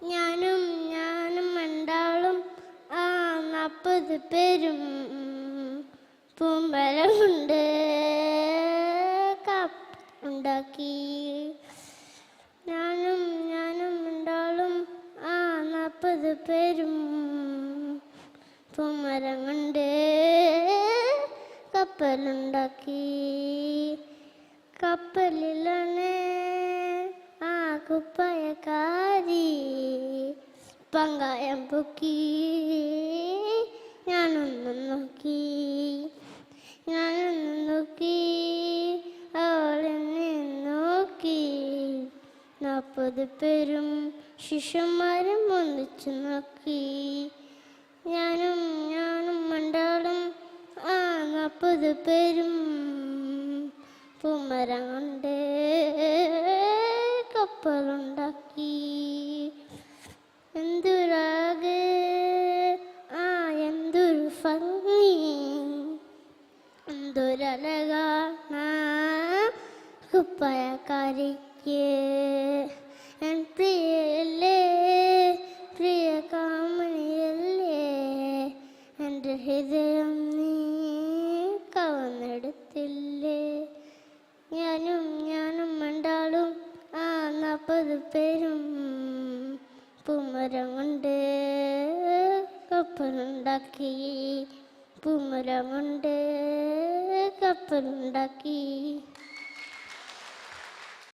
ഞാനും ഞാനും രണ്ടാളും 40 പേരും പൂമരം കൊണ്ട് ഉണ്ടാക്കി. ഞാനും രണ്ടാളും 40 പേരും പൂമരം കൊണ്ട് കപ്പലുണ്ടാക്കി. കപ്പലിലാണ് കുപ്പായക്കാരി പങ്കായം പൊക്കി. ഞാനൊന്നും നോക്കി അവളെന്നെ നോക്കി. 40 പേരും ശിഷ്യന്മാരും ഒന്നിച്ചു നോക്കി. ഞാനും രണ്ടാളും 40 പേരും പൂമരം കൊണ്ട് കപ്പലുണ്ടാക്കി. എന്തൊരാകെ എന്തൊരു ഭംഗി, എന്തൊരഴകാണ് കുപ്പായക്കാരിക്ക്. എൻ പ്രിയല്ലേ, പ്രിയ കാമണിയല്ലേ, എൻ്റെ ഹൃദയം നീ കവർന്നെടുത്തില്ലേ. ഞാനും രണ്ടാളും 40 പേരും പൂമരം കൊണ്ട് കപ്പലുണ്ടാക്കി. പൂമരം കൊണ്ട് കപ്പലുണ്ടാക്കി.